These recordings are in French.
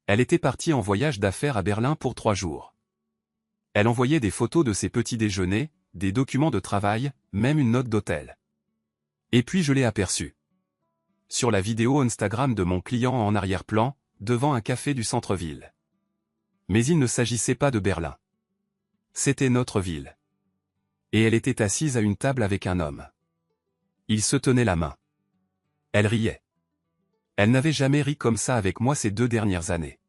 Elle était partie en voyage d'affaires à Berlin pour 3 jours. Elle envoyait des photos de ses petits déjeuners, des documents de travail, même une note d'hôtel. Et puis je l'ai aperçue. Sur la vidéo Instagram de mon client en arrière-plan, devant un café du centre-ville. Mais il ne s'agissait pas de Berlin. C'était notre ville. Et elle était assise à une table avec un homme. Ils se tenaient la main. Elle riait. Elle n'avait jamais ri comme ça avec moi ces 2 dernières années.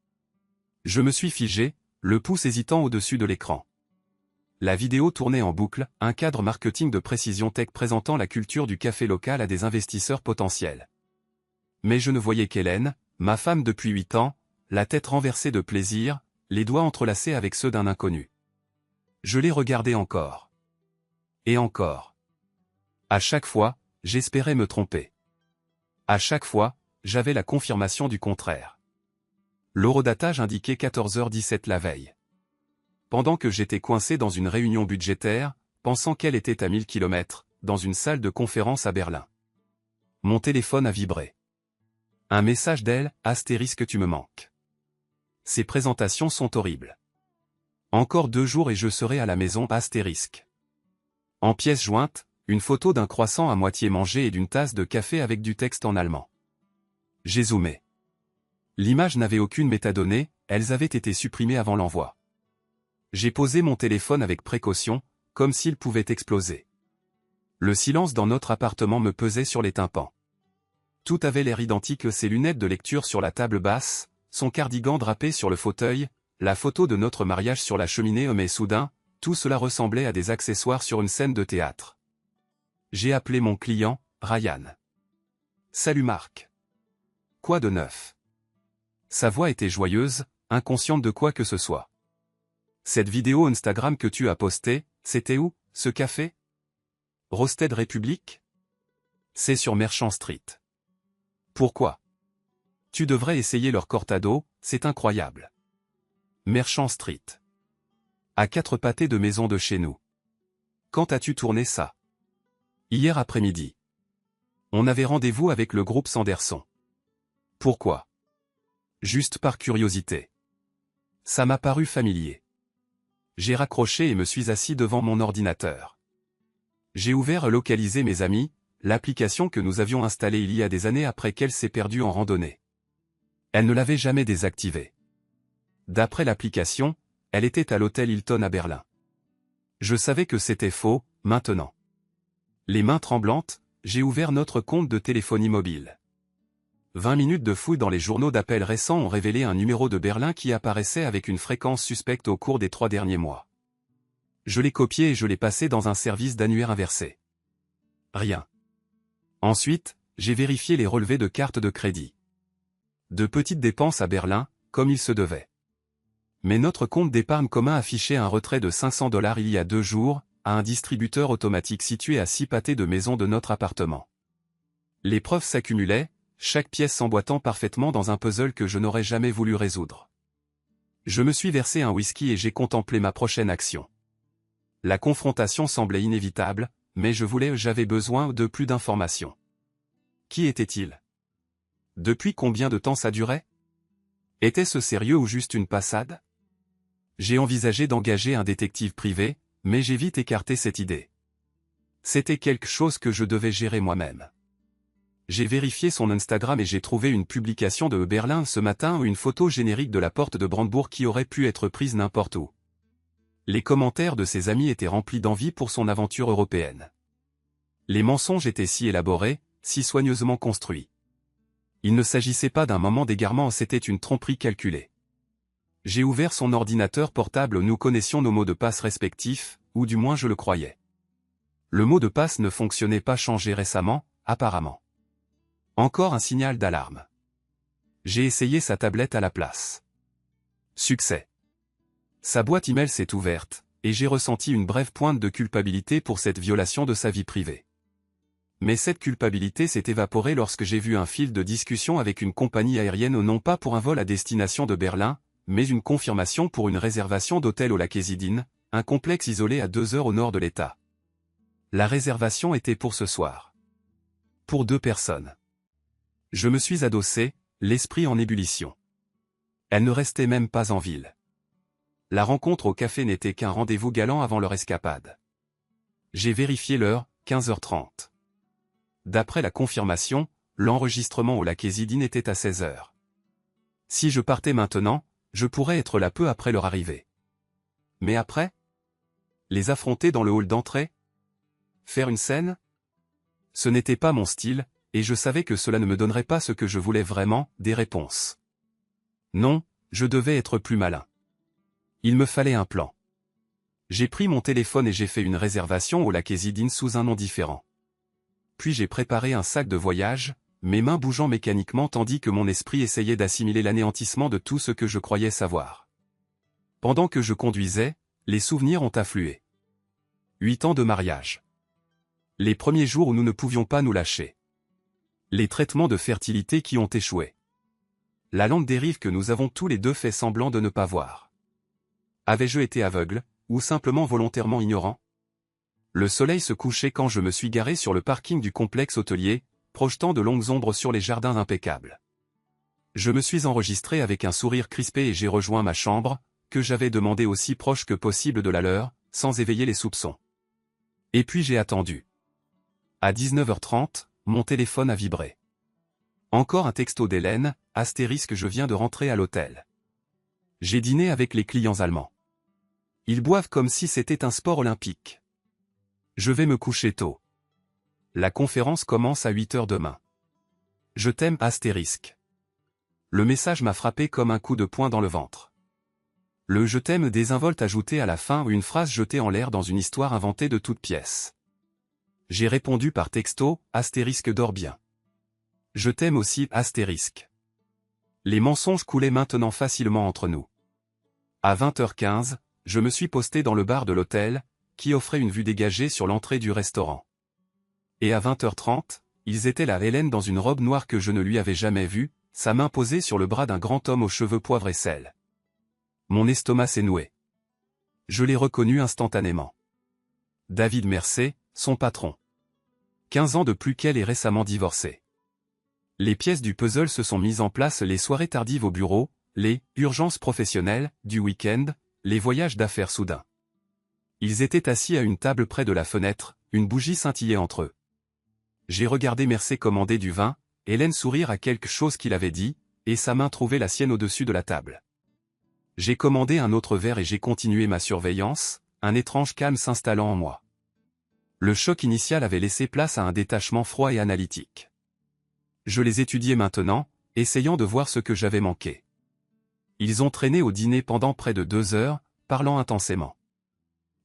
Je me suis figé, le pouce hésitant au-dessus de l'écran. La vidéo tournait en boucle, un cadre marketing de précision tech présentant la culture du café local à des investisseurs potentiels. Mais je ne voyais qu'Hélène, ma femme depuis 8 ans, la tête renversée de plaisir, les doigts entrelacés avec ceux d'un inconnu. Je l'ai regardée encore. Et encore. À chaque fois, j'espérais me tromper. À chaque fois, j'avais la confirmation du contraire. L'horodatage indiquait 14h17 la veille. Pendant que j'étais coincé dans une réunion budgétaire, pensant qu'elle était à 1000 km, dans une salle de conférence à Berlin. Mon téléphone a vibré. Un message d'elle, astérisque tu me manques. Ces présentations sont horribles. Encore 2 jours et je serai à la maison, astérisque. En pièce jointe, une photo d'un croissant à moitié mangé et d'une tasse de café avec du texte en allemand. J'ai zoomé. L'image n'avait aucune métadonnée, elles avaient été supprimées avant l'envoi. J'ai posé mon téléphone avec précaution, comme s'il pouvait exploser. Le silence dans notre appartement me pesait sur les tympans. Tout avait l'air identique, ses lunettes de lecture sur la table basse, son cardigan drapé sur le fauteuil, la photo de notre mariage sur la cheminée, mais soudain, tout cela ressemblait à des accessoires sur une scène de théâtre. J'ai appelé mon client, Ryan. Salut Marc. Quoi de neuf? Sa voix était joyeuse, inconsciente de quoi que ce soit. Cette vidéo Instagram que tu as postée, c'était où, ce café? Roasted Republic? C'est sur Merchant Street. Pourquoi? Tu devrais essayer leur cortado, c'est incroyable. Merchant Street. À 4 pâtés de maison de chez nous. Quand as-tu tourné ça? Hier après-midi. On avait rendez-vous avec le groupe Sanderson. Pourquoi? Juste par curiosité. Ça m'a paru familier. J'ai raccroché et me suis assis devant mon ordinateur. J'ai ouvert Localiser mes amis, l'application que nous avions installée il y a des années après qu'elle s'est perdue en randonnée. Elle ne l'avait jamais désactivée. D'après l'application, elle était à l'hôtel Hilton à Berlin. Je savais que c'était faux, maintenant. Les mains tremblantes, j'ai ouvert notre compte de téléphonie mobile. 20 minutes de fouille dans les journaux d'appels récents ont révélé un numéro de Berlin qui apparaissait avec une fréquence suspecte au cours des 3 derniers mois. Je l'ai copié et je l'ai passé dans un service d'annuaire inversé. Rien. Ensuite, j'ai vérifié les relevés de cartes de crédit. De petites dépenses à Berlin, comme il se devait. Mais notre compte d'épargne commun affichait un retrait de $500 il y a 2 jours, à un distributeur automatique situé à 6 pâtés de maison de notre appartement. Les preuves s'accumulaient, chaque pièce s'emboîtant parfaitement dans un puzzle que je n'aurais jamais voulu résoudre. Je me suis versé un whisky et j'ai contemplé ma prochaine action. La confrontation semblait inévitable, mais j'avais besoin de plus d'informations. Qui était-il? Depuis combien de temps ça durait? Était-ce sérieux ou juste une passade? J'ai envisagé d'engager un détective privé, mais j'ai vite écarté cette idée. C'était quelque chose que je devais gérer moi-même. J'ai vérifié son Instagram et j'ai trouvé une publication de Berlin ce matin ou une photo générique de la porte de Brandebourg qui aurait pu être prise n'importe où. Les commentaires de ses amis étaient remplis d'envie pour son aventure européenne. Les mensonges étaient si élaborés, si soigneusement construits. Il ne s'agissait pas d'un moment d'égarement, c'était une tromperie calculée. J'ai ouvert son ordinateur portable, nous connaissions nos mots de passe respectifs, ou du moins je le croyais. Le mot de passe ne fonctionnait pas, changé récemment, apparemment. Encore un signal d'alarme. J'ai essayé sa tablette à la place. Succès. Sa boîte email s'est ouverte, et j'ai ressenti une brève pointe de culpabilité pour cette violation de sa vie privée. Mais cette culpabilité s'est évaporée lorsque j'ai vu un fil de discussion avec une compagnie aérienne, non pas pour un vol à destination de Berlin, mais une confirmation pour une réservation d'hôtel au lac Esidine, un complexe isolé à 2 heures au nord de l'État. La réservation était pour ce soir. Pour 2 personnes. Je me suis adossé, l'esprit en ébullition. Elle ne restait même pas en ville. La rencontre au café n'était qu'un rendez-vous galant avant leur escapade. J'ai vérifié l'heure, 15h30. D'après la confirmation, l'enregistrement au lac Ezidine était à 16h. Si je partais maintenant, je pourrais être là peu après leur arrivée. Mais après? Les affronter dans le hall d'entrée? Faire une scène? Ce n'était pas mon style, et je savais que cela ne me donnerait pas ce que je voulais vraiment, des réponses. Non, je devais être plus malin. Il me fallait un plan. J'ai pris mon téléphone et j'ai fait une réservation au lac Ezidine sous un nom différent. Puis j'ai préparé un sac de voyage, mes mains bougeant mécaniquement tandis que mon esprit essayait d'assimiler l'anéantissement de tout ce que je croyais savoir. Pendant que je conduisais, les souvenirs ont afflué. 8 ans de mariage. Les premiers jours où nous ne pouvions pas nous lâcher. Les traitements de fertilité qui ont échoué. La lente dérive que nous avons tous les deux fait semblant de ne pas voir. Avais-je été aveugle, ou simplement volontairement ignorant? Le soleil se couchait quand je me suis garé sur le parking du complexe hôtelier, projetant de longues ombres sur les jardins impeccables. Je me suis enregistré avec un sourire crispé et j'ai rejoint ma chambre, que j'avais demandé aussi proche que possible de la leur, sans éveiller les soupçons. Et puis j'ai attendu. À 19h30, mon téléphone a vibré. Encore un texto d'Hélène, astérisque je viens de rentrer à l'hôtel. J'ai dîné avec les clients allemands. Ils boivent comme si c'était un sport olympique. Je vais me coucher tôt. La conférence commence à 8h demain. Je t'aime astérisque. Le message m'a frappé comme un coup de poing dans le ventre. Le je t'aime désinvolte ajouté à la fin ou une phrase jetée en l'air dans une histoire inventée de toutes pièces. J'ai répondu par texto, astérisque dors bien. Je t'aime aussi, astérisque. Les mensonges coulaient maintenant facilement entre nous. À 20h15, je me suis posté dans le bar de l'hôtel, qui offrait une vue dégagée sur l'entrée du restaurant. Et à 20h30, ils étaient là Hélène dans une robe noire que je ne lui avais jamais vue, sa main posée sur le bras d'un grand homme aux cheveux poivre et sel. Mon estomac s'est noué. Je l'ai reconnu instantanément. David Mercé, son patron. 15 ans de plus qu'elle est récemment divorcée. Les pièces du puzzle se sont mises en place les soirées tardives au bureau, les urgences professionnelles du week-end, les voyages d'affaires soudains. Ils étaient assis à une table près de la fenêtre, une bougie scintillait entre eux. J'ai regardé Mercé commander du vin, Hélène sourire à quelque chose qu'il avait dit, et sa main trouver la sienne au-dessus de la table. J'ai commandé un autre verre et j'ai continué ma surveillance, un étrange calme s'installant en moi. Le choc initial avait laissé place à un détachement froid et analytique. Je les étudiais maintenant, essayant de voir ce que j'avais manqué. Ils ont traîné au dîner pendant près de 2 heures, parlant intensément.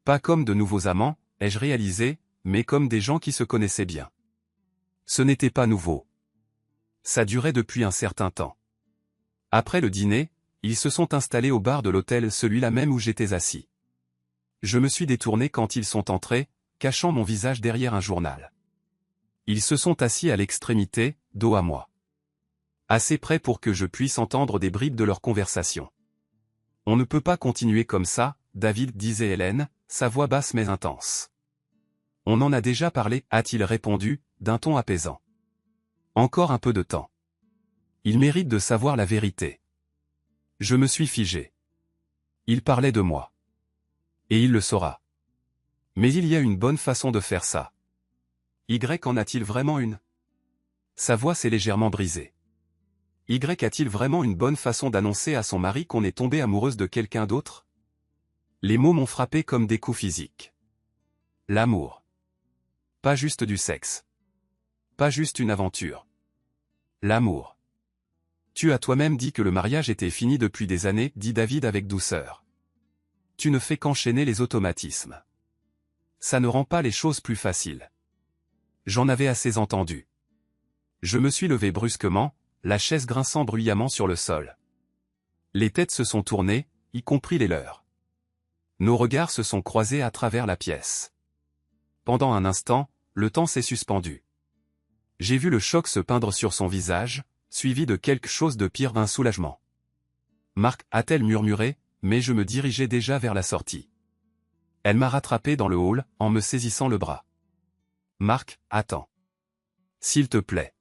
Pas comme de nouveaux amants, ai-je réalisé, mais comme des gens qui se connaissaient bien. Ce n'était pas nouveau. Ça durait depuis un certain temps. Après le dîner, ils se sont installés au bar de l'hôtel, celui-là même où j'étais assis. Je me suis détourné quand ils sont entrés, cachant mon visage derrière un journal. Ils se sont assis à l'extrémité, dos à moi. Assez près pour que je puisse entendre des bribes de leur conversation. On ne peut pas continuer comme ça, David, disait Hélène, sa voix basse mais intense. On en a déjà parlé, a-t-il répondu, d'un ton apaisant. Encore un peu de temps. Il mérite de savoir la vérité. Je me suis figé. Il parlait de moi. Et il le saura. Mais il y a une bonne façon de faire ça. Y en a-t-il vraiment une? Sa voix s'est légèrement brisée. Y a-t-il vraiment une bonne façon d'annoncer à son mari qu'on est tombé amoureuse de quelqu'un d'autre? Les mots m'ont frappé comme des coups physiques. L'amour. Pas juste du sexe. Pas juste une aventure. L'amour. Tu as toi-même dit que le mariage était fini depuis des années, dit David avec douceur. Tu ne fais qu'enchaîner les automatismes. Ça ne rend pas les choses plus faciles. J'en avais assez entendu. Je me suis levé brusquement, la chaise grinçant bruyamment sur le sol. Les têtes se sont tournées, y compris les leurs. Nos regards se sont croisés à travers la pièce. Pendant un instant, le temps s'est suspendu. J'ai vu le choc se peindre sur son visage, suivi de quelque chose de pire, d'un soulagement. Marc, a-t-elle murmuré, mais je me dirigeais déjà vers la sortie. Elle m'a rattrapé dans le hall, en me saisissant le bras. Marc, attends. S'il te plaît.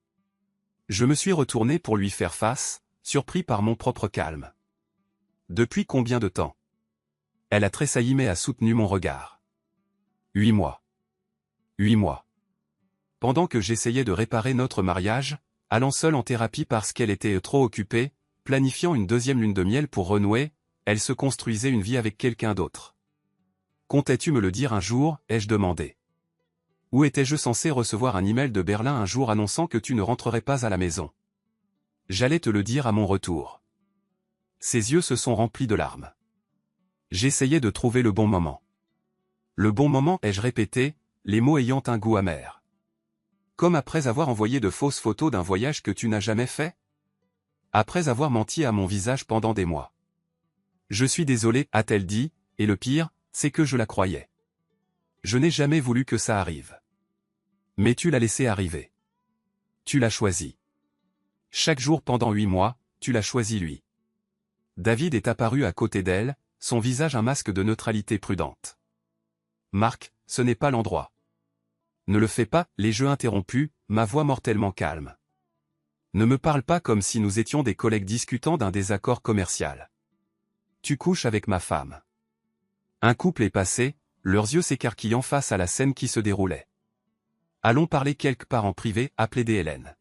Je me suis retourné pour lui faire face, surpris par mon propre calme. Depuis combien de temps? Elle a tressailli mais a soutenu mon regard. 8 mois. 8 mois. Pendant que j'essayais de réparer notre mariage, allant seule en thérapie parce qu'elle était trop occupée, planifiant une deuxième lune de miel pour renouer, elle se construisait une vie avec quelqu'un d'autre. Comptais-tu me le dire un jour, ai-je demandé. Où étais-je censé recevoir un email de Berlin un jour annonçant que tu ne rentrerais pas à la maison? J'allais te le dire à mon retour. Ses yeux se sont remplis de larmes. J'essayais de trouver le bon moment. Le bon moment, ai-je répété, les mots ayant un goût amer. Comme après avoir envoyé de fausses photos d'un voyage que tu n'as jamais fait? Après avoir menti à mon visage pendant des mois. Je suis désolé, a-t-elle dit, et le pire, c'est que je la croyais. Je n'ai jamais voulu que ça arrive. Mais tu l'as laissé arriver. Tu l'as choisi. Chaque jour pendant 8 mois, tu l'as choisi lui. David est apparu à côté d'elle, son visage un masque de neutralité prudente. Marc, ce n'est pas l'endroit. Ne le fais pas, les jeux interrompus, ma voix mortellement calme. Ne me parle pas comme si nous étions des collègues discutant d'un désaccord commercial. Tu couches avec ma femme. Un couple est passé, leurs yeux s'écarquillant face à la scène qui se déroulait. Allons parler quelque part en privé, a plaidé Hélène.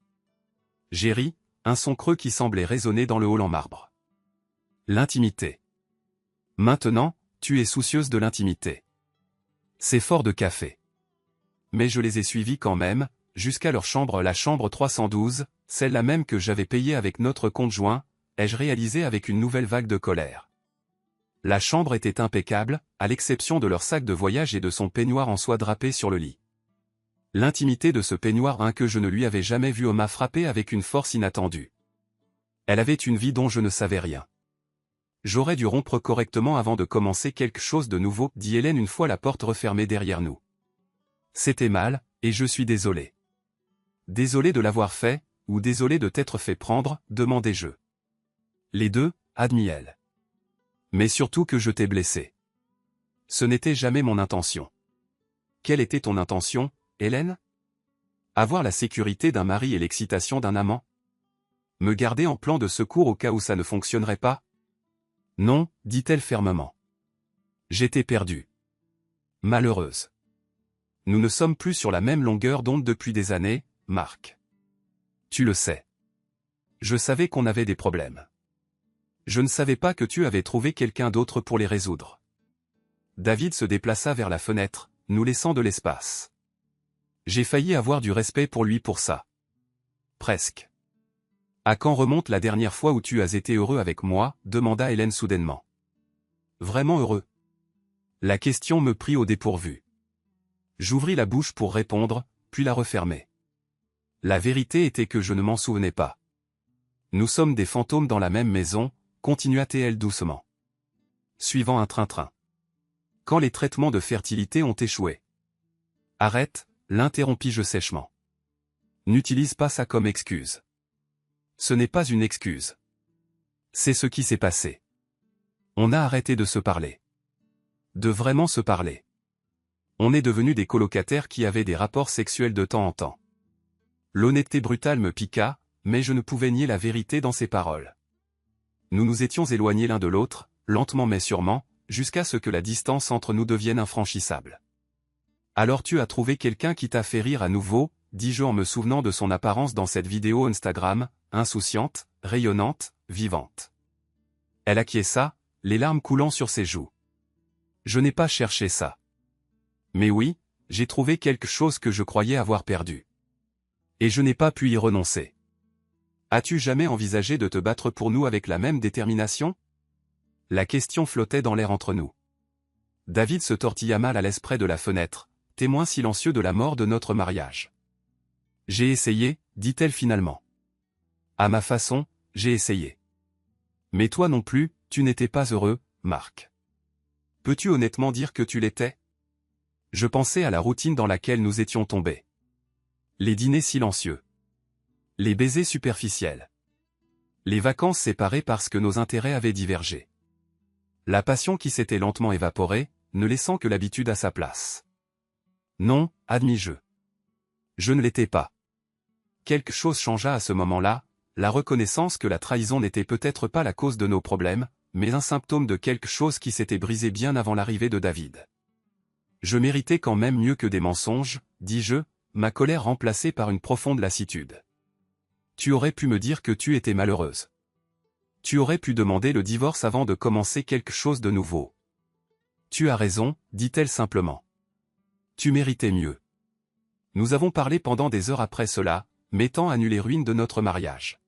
J'ai ri, un son creux qui semblait résonner dans le hall en marbre. L'intimité. Maintenant, tu es soucieuse de l'intimité. C'est fort de café. Mais je les ai suivis quand même, jusqu'à leur chambre, la chambre 312, celle-là même que j'avais payée avec notre compte joint, ai-je réalisé avec une nouvelle vague de colère. La chambre était impeccable, à l'exception de leur sac de voyage et de son peignoir en soie drapé sur le lit. L'intimité de ce peignoir que je ne lui avais jamais vu m'a frappé avec une force inattendue. Elle avait une vie dont je ne savais rien. J'aurais dû rompre correctement avant de commencer quelque chose de nouveau, dit Hélène une fois la porte refermée derrière nous. C'était mal, et je suis désolé. Désolé de l'avoir fait, ou désolé de t'être fait prendre, demandai-je. Les deux, admit-elle. Mais surtout que je t'ai blessé. Ce n'était jamais mon intention. Quelle était ton intention, Hélène? Avoir la sécurité d'un mari et l'excitation d'un amant? Me garder en plan de secours au cas où ça ne fonctionnerait pas? Non, dit-elle fermement. J'étais perdue. Malheureuse. Nous ne sommes plus sur la même longueur d'onde depuis des années, Marc. Tu le sais. Je savais qu'on avait des problèmes. Je ne savais pas que tu avais trouvé quelqu'un d'autre pour les résoudre. David se déplaça vers la fenêtre, nous laissant de l'espace. J'ai failli avoir du respect pour lui pour ça. Presque. À quand remonte la dernière fois où tu as été heureux avec moi, demanda Hélène soudainement. Vraiment heureux? La question me prit au dépourvu. J'ouvris la bouche pour répondre, puis la refermai. La vérité était que je ne m'en souvenais pas. Nous sommes des fantômes dans la même maison, continua-t-elle doucement. Suivant un train-train. Quand les traitements de fertilité ont échoué. Arrête, l'interrompis-je sèchement. N'utilise pas ça comme excuse. Ce n'est pas une excuse. C'est ce qui s'est passé. On a arrêté de se parler. De vraiment se parler. On est devenus des colocataires qui avaient des rapports sexuels de temps en temps. L'honnêteté brutale me piqua, mais je ne pouvais nier la vérité dans ses paroles. Nous nous étions éloignés l'un de l'autre, lentement mais sûrement, jusqu'à ce que la distance entre nous devienne infranchissable. Alors tu as trouvé quelqu'un qui t'a fait rire à nouveau, dis-je en me souvenant de son apparence dans cette vidéo Instagram, insouciante, rayonnante, vivante. Elle acquiesça, les larmes coulant sur ses joues. Je n'ai pas cherché ça. Mais oui, j'ai trouvé quelque chose que je croyais avoir perdu. Et je n'ai pas pu y renoncer. As-tu jamais envisagé de te battre pour nous avec la même détermination? La question flottait dans l'air entre nous. David se tortilla mal à l'aise près de la fenêtre, témoin silencieux de la mort de notre mariage. J'ai essayé, dit-elle finalement. À ma façon, j'ai essayé. Mais toi non plus, tu n'étais pas heureux, Marc. Peux-tu honnêtement dire que tu l'étais? Je pensais à la routine dans laquelle nous étions tombés. Les dîners silencieux. Les baisers superficiels. Les vacances séparées parce que nos intérêts avaient divergé. La passion qui s'était lentement évaporée, ne laissant que l'habitude à sa place. Non, admis-je. Je ne l'étais pas. Quelque chose changea à ce moment-là, la reconnaissance que la trahison n'était peut-être pas la cause de nos problèmes, mais un symptôme de quelque chose qui s'était brisé bien avant l'arrivée de David. Je méritais quand même mieux que des mensonges, dis-je, ma colère remplacée par une profonde lassitude. Tu aurais pu me dire que tu étais malheureuse. Tu aurais pu demander le divorce avant de commencer quelque chose de nouveau. Tu as raison, dit-elle simplement. Tu méritais mieux. Nous avons parlé pendant des heures après cela, mettant à nu les ruines de notre mariage.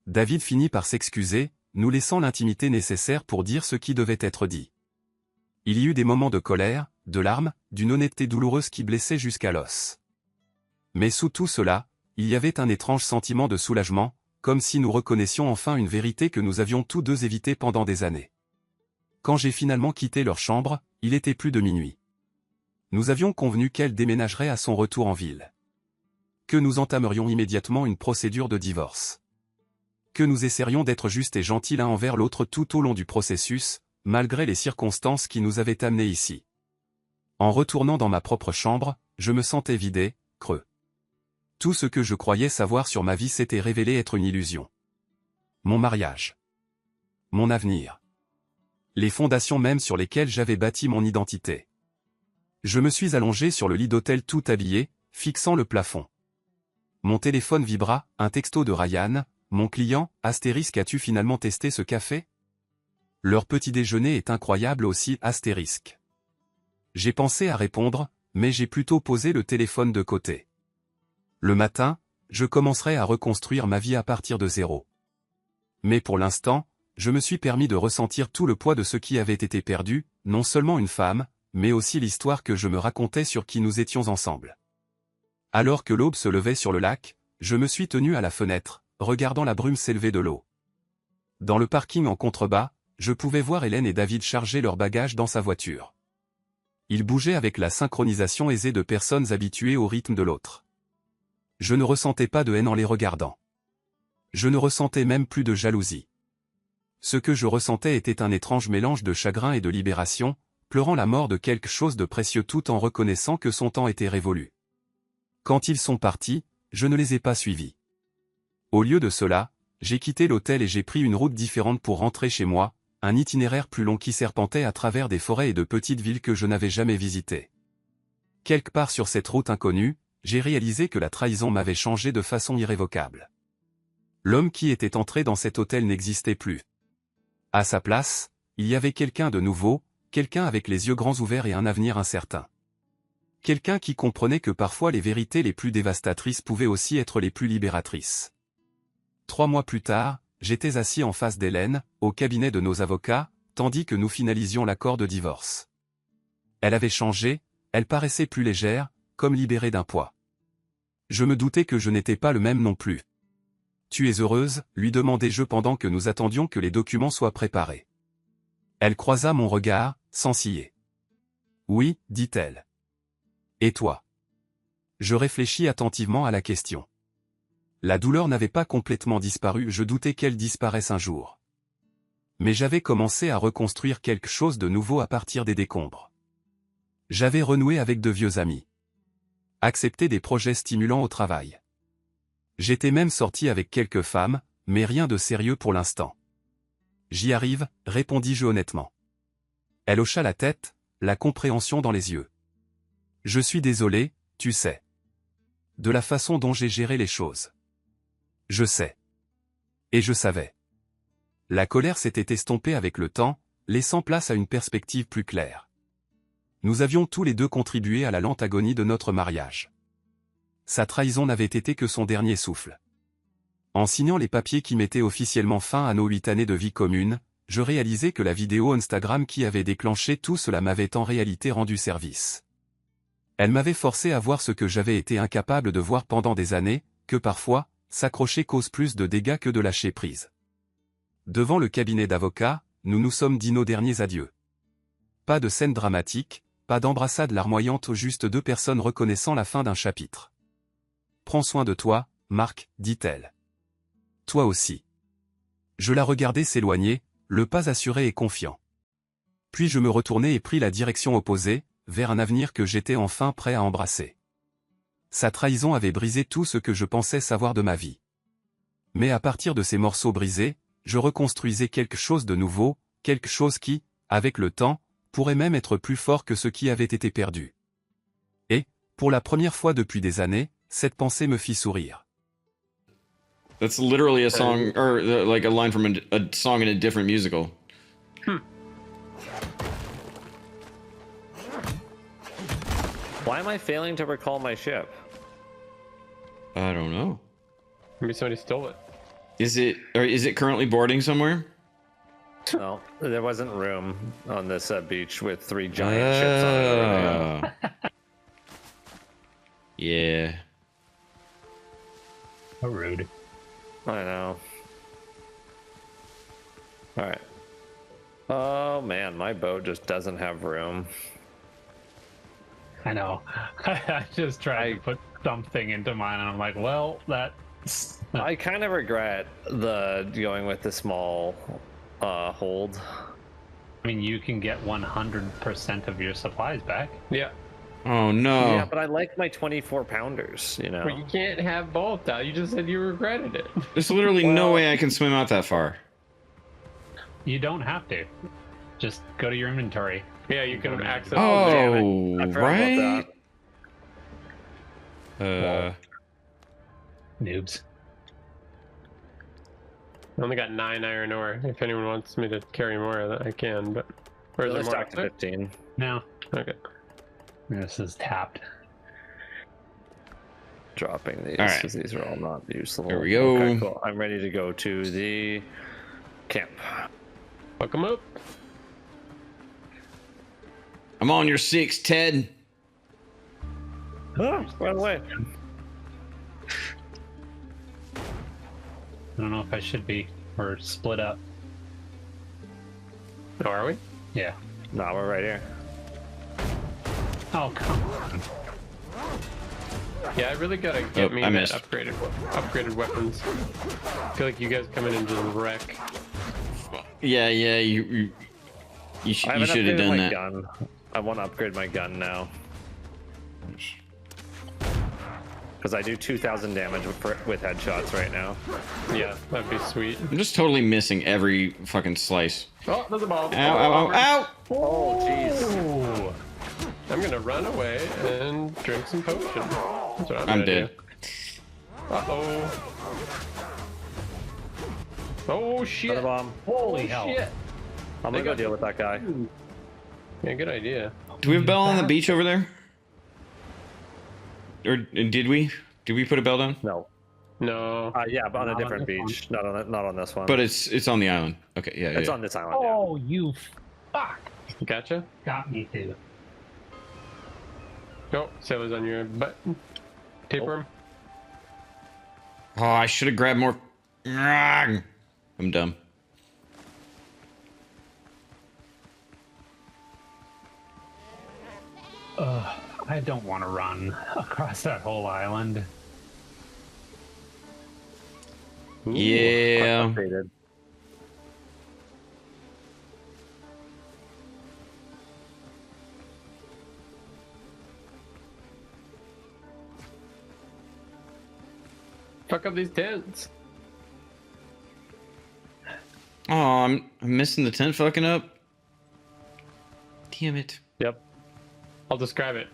David finit par s'excuser, nous laissant l'intimité nécessaire pour dire ce qui devait être dit. Il y eut des moments de colère, de larmes, d'une honnêteté douloureuse qui blessait jusqu'à l'os. Mais sous tout cela, il y avait un étrange sentiment de soulagement, comme si nous reconnaissions enfin une vérité que nous avions tous deux évitée pendant des années. Quand j'ai finalement quitté leur chambre, il était plus de minuit. Nous avions convenu qu'elle déménagerait à son retour en ville. Que nous entamerions immédiatement une procédure de divorce. Que nous essaierions d'être justes et gentils l'un envers l'autre tout au long du processus, malgré les circonstances qui nous avaient amenés ici. En retournant dans ma propre chambre, je me sentais vidé, creux. Tout ce que je croyais savoir sur ma vie s'était révélé être une illusion. Mon mariage. Mon avenir. Les fondations mêmes sur lesquelles j'avais bâti mon identité. Je me suis allongé sur le lit d'hôtel tout habillé, fixant le plafond. Mon téléphone vibra, un texto de Ryan, mon client, astérisque as-tu finalement testé ce café? Leur petit déjeuner est incroyable aussi, astérisque. J'ai pensé à répondre, mais j'ai plutôt posé le téléphone de côté. Le matin, je commencerai à reconstruire ma vie à partir de zéro. Mais pour l'instant, je me suis permis de ressentir tout le poids de ce qui avait été perdu, non seulement une femme, mais aussi l'histoire que je me racontais sur qui nous étions ensemble. Alors que l'aube se levait sur le lac, je me suis tenu à la fenêtre, regardant la brume s'élever de l'eau. Dans le parking en contrebas, je pouvais voir Hélène et David charger leurs bagages dans sa voiture. Ils bougeaient avec la synchronisation aisée de personnes habituées au rythme de l'autre. Je ne ressentais pas de haine en les regardant. Je ne ressentais même plus de jalousie. Ce que je ressentais était un étrange mélange de chagrin et de libération, pleurant la mort de quelque chose de précieux tout en reconnaissant que son temps était révolu. Quand ils sont partis, je ne les ai pas suivis. Au lieu de cela, j'ai quitté l'hôtel et j'ai pris une route différente pour rentrer chez moi, un itinéraire plus long qui serpentait à travers des forêts et de petites villes que je n'avais jamais visitées. Quelque part sur cette route inconnue, j'ai réalisé que la trahison m'avait changé de façon irrévocable. L'homme qui était entré dans cet hôtel n'existait plus. À sa place, il y avait quelqu'un de nouveau, quelqu'un avec les yeux grands ouverts et un avenir incertain. Quelqu'un qui comprenait que parfois les vérités les plus dévastatrices pouvaient aussi être les plus libératrices. 3 mois plus tard, j'étais assis en face d'Hélène, au cabinet de nos avocats, tandis que nous finalisions l'accord de divorce. Elle avait changé, elle paraissait plus légère, comme libérée d'un poids. Je me doutais que je n'étais pas le même non plus. « Tu es heureuse ?» lui demandai-je pendant que nous attendions que les documents soient préparés. Elle croisa mon regard, sans ciller. « Oui, dit-elle. Et toi ?» Je réfléchis attentivement à la question. La douleur n'avait pas complètement disparu, je doutais qu'elle disparaisse un jour. Mais j'avais commencé à reconstruire quelque chose de nouveau à partir des décombres. J'avais renoué avec de vieux amis. Accepté des projets stimulants au travail. J'étais même sorti avec quelques femmes, mais rien de sérieux pour l'instant. J'y arrive, répondis-je honnêtement. Elle hocha la tête, la compréhension dans les yeux. Je suis désolé, tu sais. De la façon dont j'ai géré les choses. Je sais. Et je savais. La colère s'était estompée avec le temps, laissant place à une perspective plus claire. Nous avions tous les deux contribué à la lente agonie de notre mariage. Sa trahison n'avait été que son dernier souffle. En signant les papiers qui mettaient officiellement fin à nos 8 années de vie commune, je réalisais que la vidéo Instagram qui avait déclenché tout cela m'avait en réalité rendu service. Elle m'avait forcé à voir ce que j'avais été incapable de voir pendant des années, que parfois, s'accrocher cause plus de dégâts que de lâcher prise. Devant le cabinet d'avocats, nous nous sommes dit nos derniers adieux. Pas de scène dramatique, pas d'embrassade larmoyante, juste 2 personnes reconnaissant la fin d'un chapitre. « Prends soin de toi, Marc, dit-elle. Toi aussi. » Je la regardais s'éloigner, le pas assuré et confiant. Puis je me retournai et pris la direction opposée, vers un avenir que j'étais enfin prêt à embrasser. Sa trahison avait brisé tout ce que je pensais savoir de ma vie. Mais à partir de ces morceaux brisés, je reconstruisais quelque chose de nouveau, quelque chose qui, avec le temps, pourrait même être plus fort que ce qui avait été perdu. Et, pour la première fois depuis des années, cette pensée me fit sourire. That's literally a song, or like a line from a song in a different musical. Why am I failing to recall my ship? I don't know. Maybe somebody stole it. Is it currently boarding somewhere? No, there wasn't room on this beach with 3 giant ships on it already. Yeah. How rude. I know. Alright. Oh man, my boat just doesn't have room. I know. I just tried to put something into mine, and I'm like, well, that's... I kind of regret going with the small hold. I mean, you can get 100% of your supplies back. Yeah. Oh no. Yeah, but I like my 24 pounders, you know. But you can't have both now. You just said you regretted it. There's literally no way I can swim out that far. You don't have to. Just go to your inventory. Yeah, you can access. Oh, I forgot right. about Noobs. I only got 9 iron ore. If anyone wants me to carry more of that, I can. But or is there Let's more? talk to 15. No, Okay. this is tapped. Dropping these All right. because these are all not useful. There we go. Okay, cool. I'm ready to go to the camp. Fuck 'em up. I'm on your 6, Ted. Oh, by the way. I don't know if I should be. We're split up. Oh, are we? Yeah. No, we're right here. Oh, come on. Yeah, I really gotta get me I that missed. upgraded weapons. I feel like you guys come in and just wreck. Yeah, you I should haven't have upgraded done my that. gun. I want to upgrade my gun now. Because I do 2,000 damage with headshots right now. Yeah, that'd be sweet. I'm just totally missing every fucking slice. Oh, there's a bomb. Ow, ow, ow, ow! Oh, jeez. Ooh. I'm gonna run away and drink some potion. That's what I'm I'm gonna dead. do. Uh-oh. Oh, shit. Another bomb. Holy Oh, hell. shit. I'm They gonna go got- deal with that guy. Yeah, good idea. Do we have a bell on the beach over there? Or did we? Did we put a bell down? No. No. Yeah, but on a Not on different this one. beach. Not on this one. But it's on the island. Okay, yeah, it's yeah. on this island. Yeah. Oh, you fuck. Gotcha. Got me too. Oh, sailor's on your butt. Tapeworm. Oh, I should have grabbed more. I'm dumb. I don't want to run across that whole island. Ooh, Yeah. upgraded. Fuck up these tents. Oh, I'm missing the tent fucking up. Damn it. Yep. I'll describe it.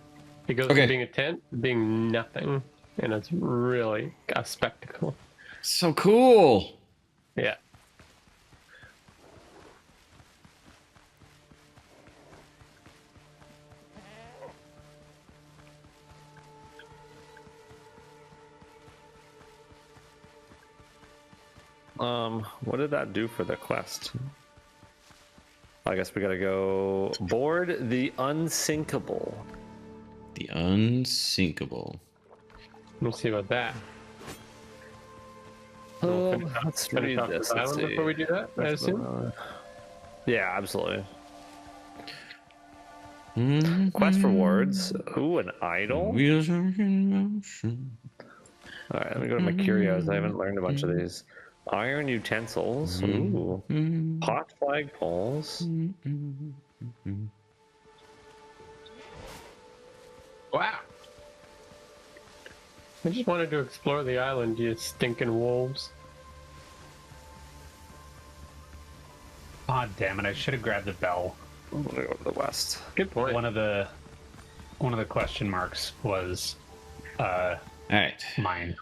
It goes Okay. from being a tent to being nothing. And it's really a spectacle. So cool. Yeah. What did that do for the quest? I guess we gotta go board the unsinkable. The unsinkable. Let's see about that. Finish Let's Finish read off this. this Let's island see. before we do that, I assume. Yeah, absolutely. Mm-hmm. Quest rewards. Ooh, an idol. Wheels are in motion. All right, let me go to my curios. I haven't learned a bunch of these. Iron utensils. Ooh. Hot flag poles. Wow. I just wanted to explore the island, you stinking wolves. God damn it! I should have grabbed the bell. I'm gonna go to the west. Good point. One of the question marks was All right. mine.